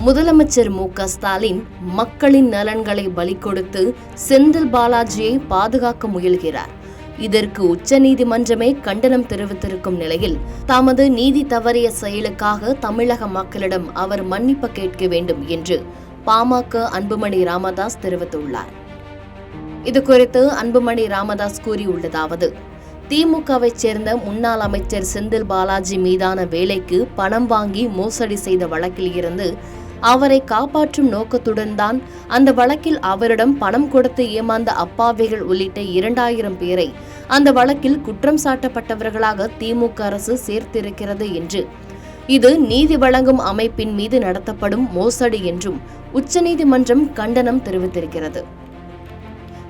முதலமைச்சர் மு.க.ஸ்டாலின் மக்களின் நலன்களை பலி கொடுத்து செந்தில் பாலாஜியை பாதுகாக்க முயல்கிறார். இதற்கு உச்சநீதிமன்றமே கண்டனம் தெரிவித்திருக்கும் நிலையில் தமது நீதி தவறிய செயலுக்காக தமிழக மக்களிடம் அவர் மன்னிப்பு கேட்க வேண்டும் என்று பாமக அன்புமணி ராமதாஸ் தெரிவித்துள்ளார். இதுகுறித்து அன்புமணி ராமதாஸ் கூறியுள்ளதாவது: திமுகவை சேர்ந்த முன்னாள் அமைச்சர் செந்தில் பாலாஜி மீதான வேலைக்கு பணம் வாங்கி மோசடி செய்த வழக்கில் இருந்து அவரை காப்பாற்றும் நோக்கத்துடன் தான் அந்த வழக்கில் அவரிடம் பணம் கொடுத்து ஏமாந்த அப்பாவிகள் உள்ளிட்ட 2000 பேரை அந்த வழக்கில் குற்றம் சாட்டப்பட்டவர்களாக திமுக அரசு சேர்த்திருக்கிறது என்று, இது நீதி வழங்கும் அமைப்பின் மீது நடத்தப்படும் மோசடி என்றும் உச்சநீதிமன்றம் கண்டனம் தெரிவித்திருக்கிறது.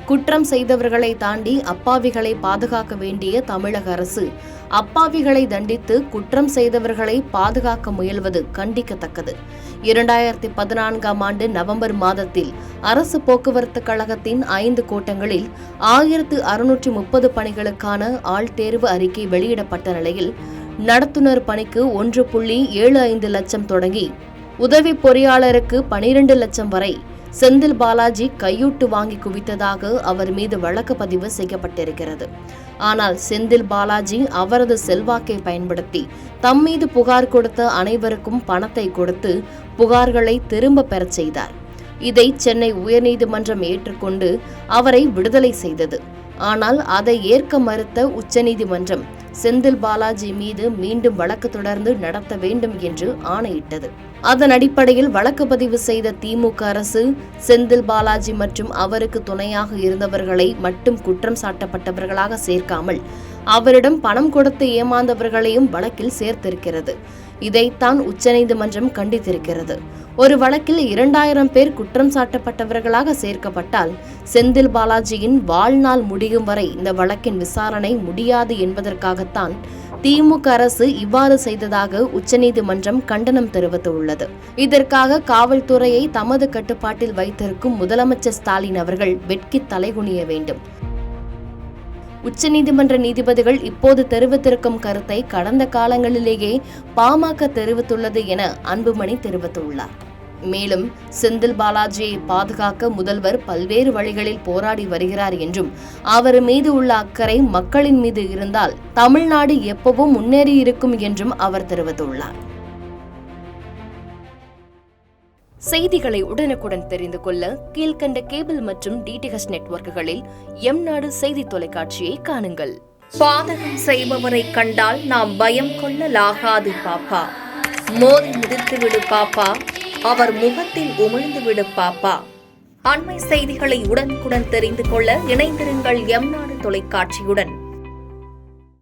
குற்றம் செய்தவர்களை தாண்டி அப்பாவிகளை பாதுகாக்க வேண்டிய தமிழக அரசு அப்பாவிகளை தண்டித்து குற்றம் செய்தவர்களை பாதுகாக்க முயல்வது கண்டிக்கத்தக்கது. 2014ஆம் ஆண்டு நவம்பர் மாதத்தில் அரசு போக்குவரத்து கழகத்தின் 5 கோட்டங்களில் 1630 பணிகளுக்கான ஆள் தேர்வு அறிக்கை வெளியிடப்பட்ட நிலையில் நடத்துனர் பணிக்கு 1.75 லட்சம் தொடங்கி உதவி பொறியாளருக்கு 12 லட்சம் வரை செந்தில் பாலாஜி கையூட்டு வாங்கி குவித்ததாக அவர் மீது வழக்கு பதிவு செய்யப்பட்டிருக்கிறது. ஆனால் செந்தில் பாலாஜி அவரது செல்வாக்கை பயன்படுத்தி தம் மீது புகார் கொடுத்த அனைவருக்கும் பணத்தை கொடுத்து புகார்களை திரும்ப பெறச் செய்தார். இதை சென்னை உயர்நீதிமன்றம் ஏற்றுக்கொண்டு அவரை விடுதலை செய்தது. ஆனால் அதை ஏற்க மறுத்த உச்சநீதிமன்றம் செந்தில் பாலாஜி மீது மீண்டும் வழக்கு தொடர்ந்து நடத்த வேண்டும் என்று ஆணையிட்டது. அதன் அடிப்படையில் வழக்கு பதிவு செய்த திமுக அரசு செந்தில் பாலாஜி மற்றும் அவருக்கு துணையாக இருந்தவர்களை மட்டும் குற்றம் சாட்டப்பட்டவர்களாக சேர்க்காமல் அவரிடம் பணம் கொடுத்து ஏமாந்தவர்களையும் வழக்கில் சேர்த்திருக்கிறது. இதைத்தான் உச்சநீதிமன்றம் கண்டித்திருக்கிறது. ஒரு வழக்கில் 2000 பேர் குற்றம் சாட்டப்பட்டவர்களாக சேர்க்கப்பட்டால் செந்தில் பாலாஜியின் வாழ்நாள் முடியும் வரை இந்த வழக்கின் விசாரணை முடியாது என்பதற்காகத்தான் திமுக அரசு இவ்வாறு செய்ததாக உச்சநீதிமன்றம் கண்டனம் தெரிவித்துள்ளது. இதற்காக காவல்துறையை தமது கட்டுப்பாட்டில் வைத்திருக்கும் முதலமைச்சர் ஸ்டாலின் அவர்கள் வெட்கி தலைகுனிய வேண்டும். உச்சநீதிமன்ற நீதிபதிகள் இப்போது தெரிவித்திருக்கும் கருத்தை கடந்த காலங்களிலேயே பாமக தெரிவித்துள்ளது என அன்புமணி தெரிவித்துள்ளார். மேலும் செந்தில் பாலாஜியை பாதுகாக்க முதல்வர் பல்வேறு வழிகளில் போராடி வருகிறார் என்றும், அவர் மீது உள்ள அக்கறை மக்களின் மீது இருந்தால் தமிழ்நாடு எப்பவும் முன்னேறியிருக்கும் என்றும் அவர் தெரிவித்துள்ளார். செய்திகளை உடனுக்குடன் தெரிந்து கொள்ள கீழ்கண்ட கேபிள் மற்றும் டிடிஎச் நெட்வொர்க்குகளில் எம்நாடு செய்தி தொலைக்காட்சியை காணுங்கள். பாதகம் செய்பவரை கண்டால் நாம் பயம் கொள்ளலாகாது பாப்பா. மோதி மிதித்துவிடு பாப்பா, அவர் முகத்தில் உமிழ்ந்துவிடு பாப்பா. அண்மை செய்திகளை உடனுக்குடன் தெரிந்து கொள்ள இணைந்திருங்கள் எம்நாடு தொலைக்காட்சியுடன்.